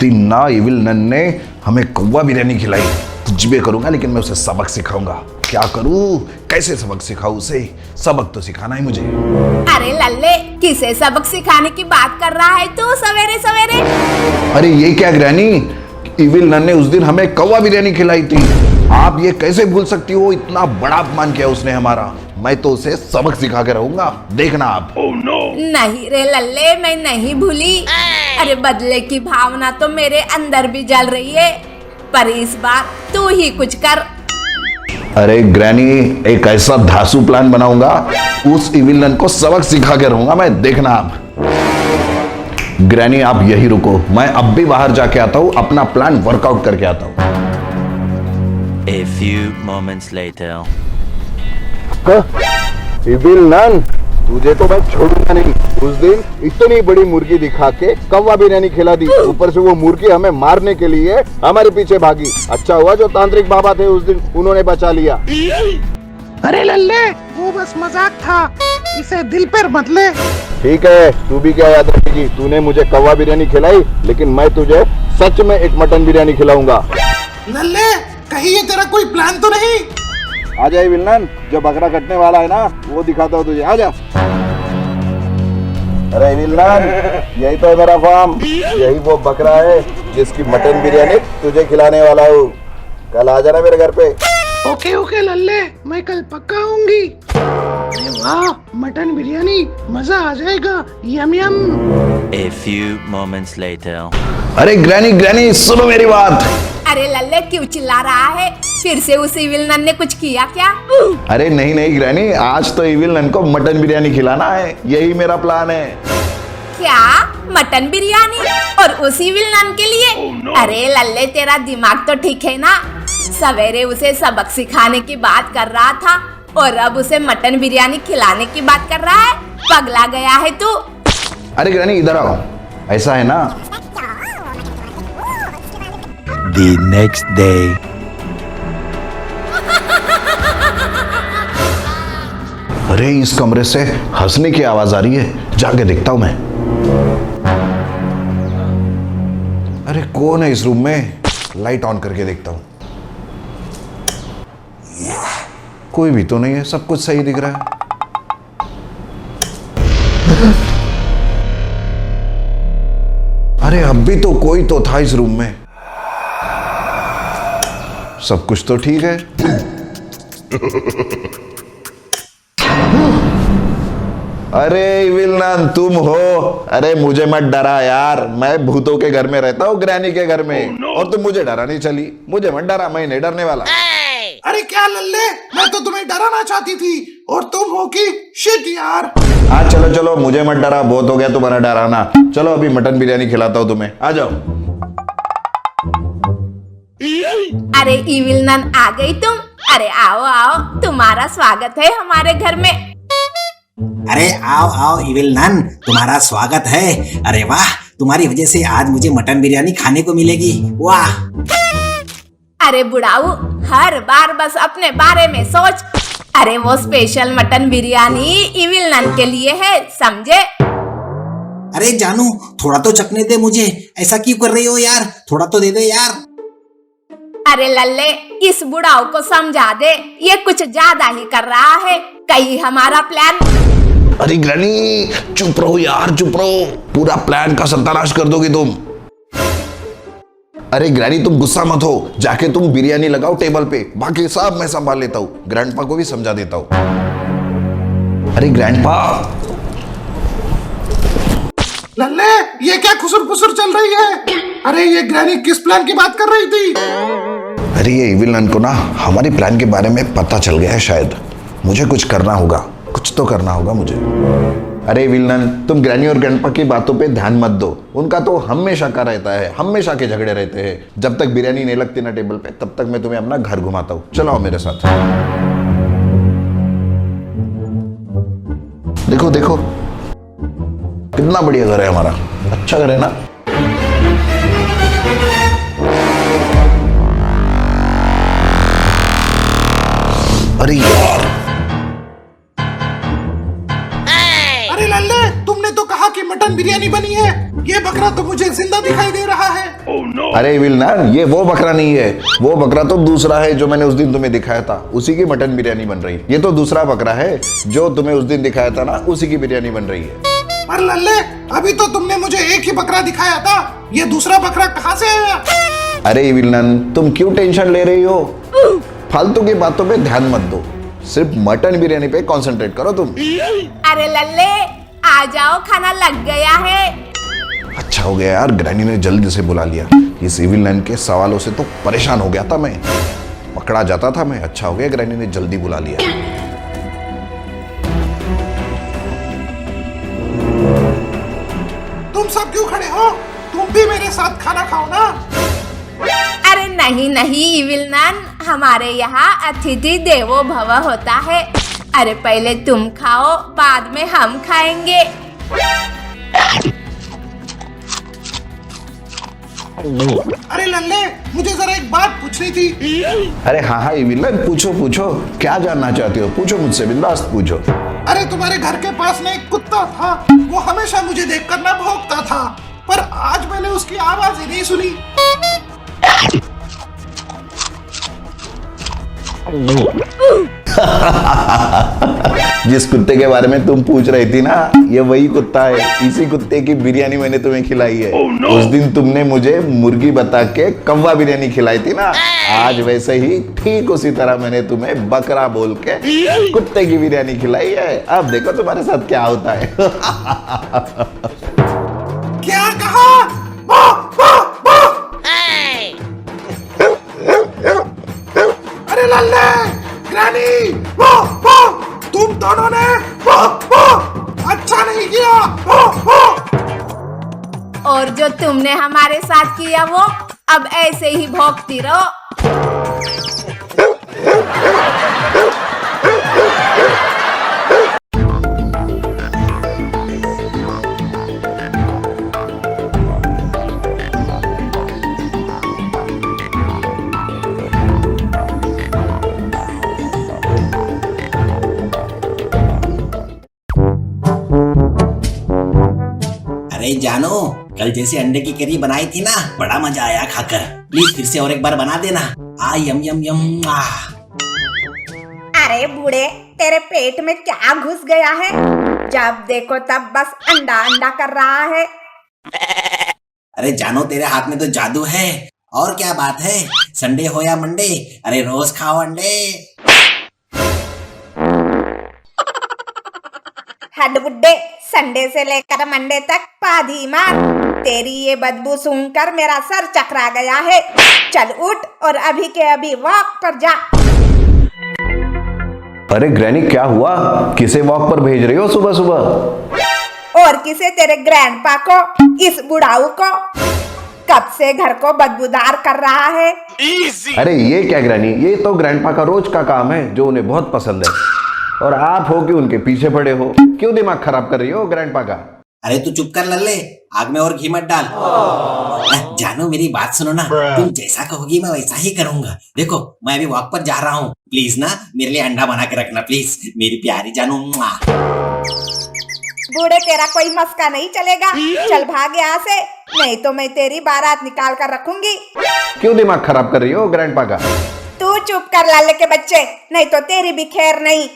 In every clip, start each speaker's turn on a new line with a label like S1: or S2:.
S1: दिन ना evil none ने हमें कौवा बिरयानी खिलाई। कुछ भी करूंगा लेकिन मैं उसे सबक सिखाऊंगा। क्या करूं, कैसे सबक सिखाऊं उसे? सबक तो सिखाना है मुझे।
S2: अरे लल्ले, किसे सबक सिखाने की बात कर रहा है तू सवेरे सवेरे?
S1: अरे ये क्या ग्रैनी, इविल नन ने उस दिन हमें कौवा बिरयानी खिलाई थी। आप ये कैसे भूल सकती हो? इतना बड़ा अपमान किया उसने हमारा। मैं तो उसे सबक सिखा के रहूंगा, देखना आप।
S2: नहीं रे लल्ले, मैं नहीं भूली। अरे बदले की भावना तो मेरे अंदर भी जल रही है, पर इस बार तू ही कुछ कर।
S1: अरे ग्रैनी, एक ऐसा धांसू प्लान बनाऊंगा, उस इविल नन को सबक सिखा के रहूंगा मैं, देखना आप। ग्रैनी आप यही रुको, मैं अब भी बाहर जाके आता हूं, अपना प्लान वर्कआउट करके आता हूं।
S3: A few moments later.
S4: Evil nun, तुझे तो मैं छोड़ूंगा नहीं। उस दिन इतनी बड़ी मुर्गी दिखा के कौवा बिरयानी खिला दी, ऊपर से वो मुर्गी हमें मारने के लिए हमारे पीछे भागी। अच्छा हुआ जो तांत्रिक बाबा थे उस दिन, उन्होंने बचा लिया।
S5: अरे लल्ले, वो बस मजाक था, इसे दिल पर मत ले।
S4: ठीक है, तू भी क्या याद रखेगी? तूने मुझे कौवा बिरयानी खिलाई, लेकिन मैं तुझे सच में एक मटन बिरयानी खिलाऊंगा।
S5: लल्ले, कहीं ये तेरा कोई प्लान तो नहीं?
S4: आजा इविल नन, जो बकरा कटने वाला है ना, वो दिखाता हूँ तुझे, आजा। अरे इविल नन, यही तो है मेरा फार्म, यही वो बकरा है जिसकी मटन बिरयानी तुझे खिलाने वाला हूँ। कल आ जाना मेरे घर पे।
S5: ओके ओके लल्ले, मैं कल पक्का आऊंगी। अरे वाह, मटन बिरयानी, मजा आ जाएगा। यम यम।
S3: A few moments later.
S1: अरे ग्रैनी ग्रैनी, सुनो मेरी बात।
S2: अरे लल्ले, क्यों चिल्ला रहा है? फिर से उस इविल नन ने कुछ किया क्या?
S1: अरे नहीं नहीं ग्रैनी, आज तो इविल नन को मटन बिरयानी खिलाना है, यही मेरा प्लान है।
S2: क्या मटन बिरयानी, और उस इविल नन के लिए? अरे लल्ले, तेरा दिमाग तो ठीक है ना? सवेरे उसे सबक सिखाने की बात कर रहा था और अब उसे मटन बिरयानी खिलाने की बात कर रहा है। पगला गया है तू?
S1: अरे ग्रैनी इधर आओ, ऐसा है ना,
S3: The next day.
S1: अरे इस कमरे से हंसने की आवाज आ रही है, जाके देखता हूं मैं। अरे कौन है इस रूम में? लाइट ऑन करके देखता हूं। कोई भी तो नहीं है, सब कुछ सही दिख रहा है। अरे अब भी तो कोई तो था इस रूम में, सब कुछ तो ठीक है। अरे इविल नन, तुम हो? अरे मुझे मत डरा यार, मैं भूतों के घर में रहता हूँ, ग्रैनी के घर में, और तुम मुझे डरानी चली। मुझे मत डरा, मैं नहीं डरने वाला।
S5: अरे क्या लल्ले, मैं तो तुम्हें डराना चाहती थी और तुम हो कि शिट यार।
S1: हाँ चलो चलो, मुझे मत डरा, बहुत हो गया तुम्हारा डराना। चलो अभी मटन बिरयानी खिलाता हूँ तुम्हें, आ जाओ।
S2: अरे इविल नन, आ गई तुम? अरे आओ आओ, तुम्हारा स्वागत है हमारे घर में।
S6: अरे आओ आओ इविल नन, तुम्हारा स्वागत है। अरे वाह, तुम्हारी वजह से आज मुझे मटन बिरयानी खाने को मिलेगी। वाह।
S2: अरे बुढ़ाऊ, हर बार बस अपने बारे में सोच। अरे वो special mutton biryani evil nun के लिए है, समझे?
S6: अरे जानू, थोड़ा तो चखने दे मुझे, ऐसा क्यों कर रही हो यार? थोड़ा तो दे दे यार।
S2: अरे लल्ले, इस बुढ़ाऊ को समझा दे, ये कुछ ज्यादा ही कर रहा है। कहीं हमारा प्लान।
S1: अरे ग्रैनी चुप रहो यार, चुप रहो, पूरा प्लान का सत्यानाश कर दोगी तुम। अरे ग्रैनी तुम गुस्सा मत हो, जाके तुम बिरयानी लगाओ टेबल पे, बाकी सब मैं संभाल लेता हूँ। ग्रैंडपा को भी समझा देता हूँ। अरे ग्रैंडपा।
S5: लल्ले, ये क्या खुसुर फुसुर चल रही है? अरे ये ग्रैनी किस प्लान की बात कर रही थी?
S1: अरे ये इविल नन को ना हमारी प्लान के बारे में पता चल गया है शायद। मुझे कुछ करना होगा, कुछ तो करना होगा मुझे। अरे इविल नन, तुम ग्रैनी और ग्रैंडपा की बातों पे ध्यान मत दो, उनका तो हमेशा का रहता है, हमेशा के झगड़े रहते हैं। जब तक बिरयानी नहीं लगती ना टेबल पे, तब तक मैं तुम्हें अपना घर घुमाता हूँ। चलो आओ मेरे साथ। देखो देखो, कितना बढ़िया घर है हमारा, अच्छा घर है ना? अरे यार,
S5: अरे लल्ले, तुमने तो कहा कि मटन बिरयानी बनी है, ये बकरा तो मुझे जिंदा दिखाई दे रहा है।
S1: अरे विलनन, ये वो बकरा नहीं है। वो बकरा तो दूसरा है जो मैंने उस दिन तुम्हें दिखाया था, उसी की मटन बिरयानी बन रही है। ये तो दूसरा बकरा है जो तुम्हें उस दिन दिखाया था ना, उसी की बिरयानी बन रही है।
S5: पर लल्ले, अभी तो तुमने मुझे एक ही बकरा दिखाया था, ये दूसरा बकरा कहाँ से आया?
S1: अरे विलनन, तुम क्यों टेंशन ले रही हो? फालतू की बातों पे ध्यान मत दो, सिर्फ मटन बिरयानी पे कंसंट्रेट करो तुम।
S2: अरे लल्ले, आ जाओ, खाना लग गया है।
S1: अच्छा हो गया यार, ग्रैनी ने जल्दी से बुला लिया। इस इविल नन के सवालों से तो परेशान हो गया था मैं, पकड़ा जाता था मैं। अच्छा हो गया ग्रैनी ने जल्दी बुला लिया।
S5: तुम सब क्यों खड़े हो? तुम भी मेरे साथ खाना खाओ ना।
S2: अरे नहीं नहीं इविल नन, हमारे यहाँ अतिथि देवो भव होता है। अरे पहले तुम खाओ, बाद में हम खाएंगे।
S5: अरे लल्ले, मुझे जरा एक बात पूछनी थी।
S1: अरे हाँ हाँ इविल नन, पूछो पूछो, क्या जानना चाहते हो? पूछो मुझसे, बिंदास पूछो।
S5: अरे तुम्हारे घर के पास में एक कुत्ता था, वो हमेशा मुझे देखकर ना भौंकता था, पर आज मैंने उसकी आवाज ही नहीं सुनी।
S1: जिस कुत्ते के बारे में तुम पूछ रही थी ना, ये वही कुत्ता है। इसी कुत्ते की बिरयानी मैंने तुम्हें खिलाई है। उस दिन तुमने मुझे मुर्गी बता के कौवा बिरयानी खिलाई थी ना, आज वैसे ही ठीक उसी तरह मैंने तुम्हें बकरा बोल के कुत्ते की बिरयानी खिलाई है। अब देखो तुम्हारे साथ क्या होता है।
S5: क्या कहा? वाह, वाह, वाह! अरे लल्ले, ग्रैनी, वाह, वाह! तुम दोनों ने वाह, वाह! अच्छा नहीं किया, वाह, वाह!
S2: और जो तुमने हमारे साथ किया वो अब ऐसे ही भौंकती रहो।
S6: अरे जानो, कल जैसे अंडे की करी बनाई थी ना, बड़ा मजा आया खाकर। प्लीज फिर से और एक बार बना देना। यम यम यम।
S2: अरे बूढ़े, तेरे पेट में क्या घुस गया है? जब देखो तब बस अंडा अंडा कर रहा है।
S6: अरे जानो, तेरे हाथ में तो जादू है। और क्या बात है, संडे हो या मंडे, अरे रोज खाओ अंडे।
S2: हद बुड्ढे, संडे से लेकर मंडे तक पाधी मार। तेरी ये बदबू सूंघकर मेरा सर चकरा गया है। चल उठ और अभी के अभी वॉक पर जा।
S1: अरे ग्रैनी, क्या हुआ? किसे वॉक पर भेज रही हो सुबह सुबह?
S2: और किसे, तेरे ग्रैंडपा को, इस बुढ़ाऊ को। कब से घर को बदबूदार कर रहा है।
S1: अरे ये क्या ग्रैनी, ये तो ग्रैंडपा का रोज का काम है जो उन्हें बहुत पसंद है, और आप हो कि उनके पीछे पड़े हो। क्यों दिमाग खराब कर रही हो ग्रैंडपा का?
S6: अरे तू चुप कर लल्ले, आग में और घी मत डाल। जानो, मेरी बात सुनो ना, तुम जैसा कहोगी मैं वैसा ही करूंगा। देखो, मैं अभी वॉक पर जा रहा हूँ, प्लीज ना मेरे लिए अंडा बना के रखना प्लीज, मेरी प्यारी जानू।
S2: बूढ़े, तेरा कोई मस्का नहीं चलेगा। चल भाग यहाँ से, नहीं तो मैं तेरी बारात निकाल कर रखूंगी।
S1: क्यों दिमाग खराब कर रही हो ग्रैंडपा का?
S2: तू चुप कर लाले के बच्चे, नहीं तो तेरी भी खैर नहीं।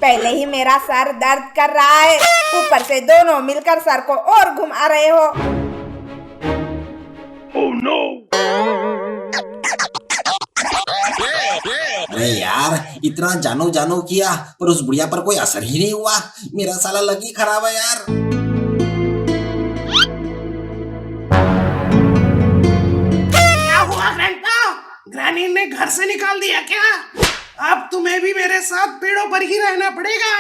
S2: पहले ही मेरा सर दर्द कर रहा है, ऊपर से दोनों मिलकर सर को और घुमा रहे हो।
S6: अरे यार, इतना जानू जानू किया पर उस बुढ़िया पर कोई असर ही नहीं हुआ। मेरा साला लग ही खराब है यार।
S5: क्या हुआ ग्रैंडपा? ग्रैनी ने घर से निकाल दिया क्या? अब तुम्हें भी मेरे साथ पेड़ों पर ही रहना पड़ेगा।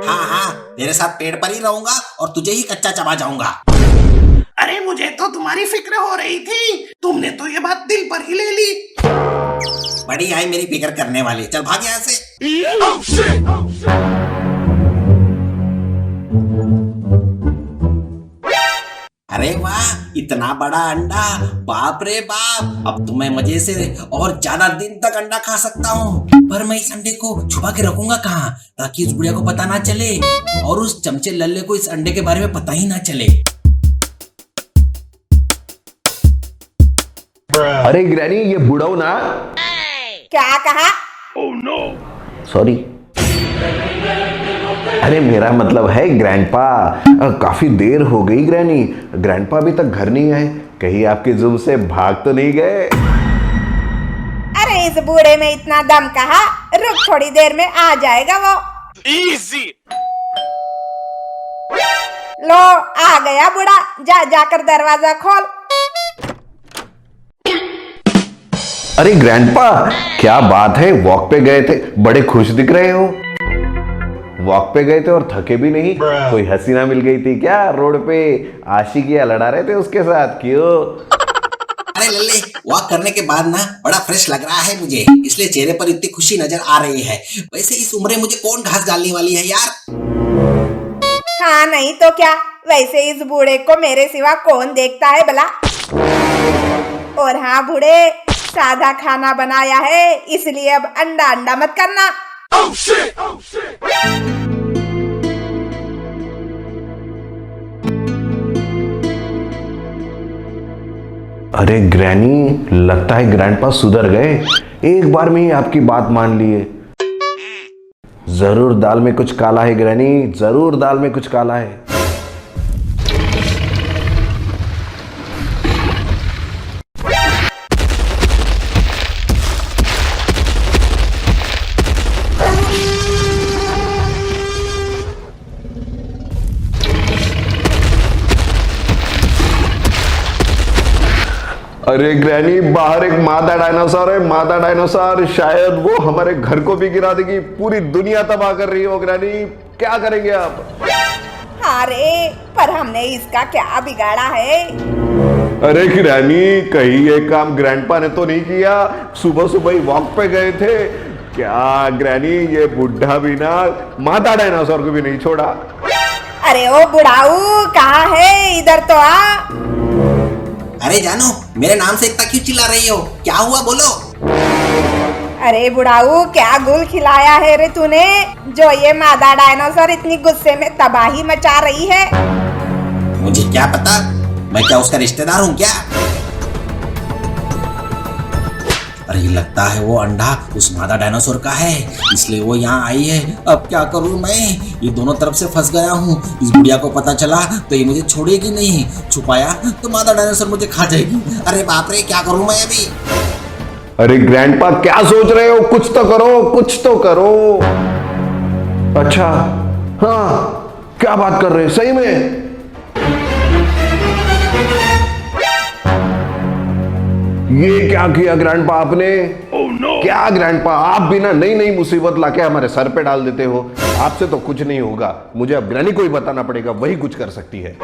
S6: हाँ हाँ, तेरे साथ पेड़ पर ही रहूंगा और तुझे ही कच्चा चबा जाऊंगा।
S5: अरे मुझे तो तुम्हारी फिक्र हो रही थी, तुमने तो ये बात दिल पर ही ले ली।
S6: बड़ी आई मेरी फिक्र करने वाली, चल भाग यहाँ से। अरे वाह, इतना बड़ा अंडा, बाप रे बाप। अब तो मैं मजे से और ज्यादा दिन तक अंडा खा सकता हूँ। पर मैं इस अंडे को छुपा के रखूंगा कहाँ, ताकि उस बुढ़िया को पता ना चले और उस चमचे लल्ले को इस अंडे के बारे में पता ही ना चले।
S1: अरे ग्रैनी ये बुढ़ाऊ ना,
S2: क्या कहा?
S1: सॉरी, अरे मेरा मतलब है ग्रैंडपा। काफी देर हो गई ग्रैनी, ग्रैंडपा अभी तक घर नहीं आए, कहीं आपके जुम से भाग तो नहीं गए?
S2: अरे इस बूढ़े में इतना दम कहा, रुक थोड़ी देर में आ जाएगा वो। इजी। लो आ गया बूढ़ा, जा जाकर दरवाजा खोल।
S1: अरे ग्रैंडपा क्या बात है, वॉक पे गए थे, बड़े खुश दिख रहे हो। वॉक पे गए थे और थके भी नहीं? कोई हसीना मिल गई थी क्या रोड पे? आशिकियां लड़ा रहे थे उसके साथ, क्यों?
S6: अरे लल्ले, वॉक करने के बाद ना बड़ा फ्रेश लग रहा है मुझे, इसलिए चेहरे पर इतनी खुशी नजर आ रही है। वैसे इस उम्र में मुझे कौन घास डालने वाली है यार।
S2: हाँ नहीं तो क्या, वैसे इस बूढ़े को मेरे सिवा कौन देखता है भला। और हाँ बूढ़े, सादा खाना बनाया है, इसलिए अब अंडा अंडा मत करना।
S1: अरे ग्रैनी, लगता है ग्रैंडपा सुधर गए, एक बार में ही आपकी बात मान लिए। जरूर दाल में कुछ काला है ग्रैनी, जरूर दाल में कुछ काला है। अरे ग्रैनी, बाहर एक मादा डायनासोर है, मादा डायनासोर, शायद वो हमारे घर को भी गिरा देगी, पूरी दुनिया तबाह कर रही हो ग्रैनी, क्या करेंगे आप?
S2: अरे पर हमने इसका क्या बिगाड़ा है?
S1: अरे ग्रैनी, कहीं ये काम ग्रैंडपा ने तो नहीं किया? सुबह सुबह ही वॉक पे गए थे क्या ग्रैनी? ये बुढ़ा भी ना मादा डायनासोर को भी नहीं छोड़ा।
S2: अरे ओ बुढ़ाऊ, कहाँ है? इधर तो आ।
S6: अरे जानो, मेरे नाम से इतना क्यों चिल्ला रही हो? क्या हुआ बोलो।
S2: अरे बुढ़ाऊ, क्या गुल खिलाया है रे तूने, जो ये मादा डायनासोर इतनी गुस्से में तबाही मचा रही है?
S6: मुझे क्या पता, मैं क्या उसका रिश्तेदार हूँ क्या? अरे लगता है वो अंडा उस मादा डायनासोर का है, इसलिए वो यहाँ आई है। अब क्या करूँ मैं, ये दोनों तरफ से फंस गया हूँ। इस बुढ़िया को पता चला तो ये मुझे छोड़ेगी नहीं, छुपाया तो मादा डायनासोर मुझे खा जाएगी। अरे बाप रे, क्या करूँ मैं अभी?
S1: अरे ग्रैंडपा क्या सोच रहे हो, कुछ तो करो, कुछ तो करो। अच्छा हाँ, क्या बात कर रहे हो सही में? ये क्या किया ग्रैंडपा आपने? क्या ग्रैंडपा, आप भी ना नई नई मुसीबत लाके हमारे सर पे डाल देते हो। आपसे तो कुछ नहीं होगा, मुझे अब ग्रैनी को ही बताना पड़ेगा, वही कुछ कर सकती है।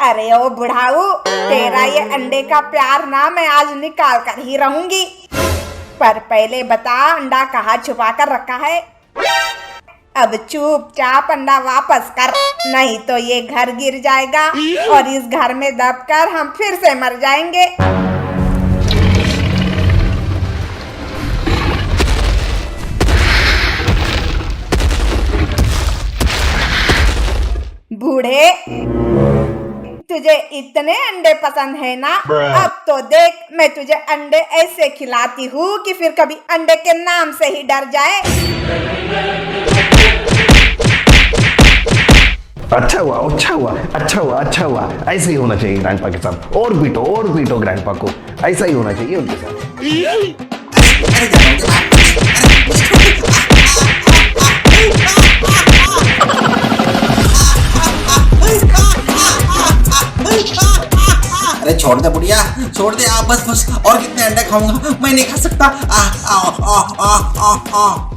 S2: अरे ओ बुढ़ाऊ, तेरा ये अंडे का प्यार ना मैं आज निकाल कर ही रहूंगी। पर पहले बता, अंडा कहाँ छुपा कर रखा है? अब चुपचाप अंडा वापस कर, नहीं तो ये घर गिर जाएगा और इस घर में दबकर हम फिर से मर जाएंगे। बूढ़े, तुझे इतने अंडे पसंद है ना? अब तो देख, मैं तुझे अंडे ऐसे खिलाती हूँ कि फिर कभी अंडे के नाम से ही डर जाए।
S1: अच्छा हुआ, अच्छा हुआ, अच्छा हुआ, अच्छा हुआ। ऐसे ही होना चाहिए ग्रैंडपा के साथ। और पीटो ग्रैंडपा को, ऐसा ही होना चाहिए उनके साथ।
S6: अरे छोड़ दे बुढ़िया, छोड़ दे आप, बस बस। और कितने अंडे खाऊंगा, मैं नहीं खा सकता। आ, आ, आ, आ, आ, आ।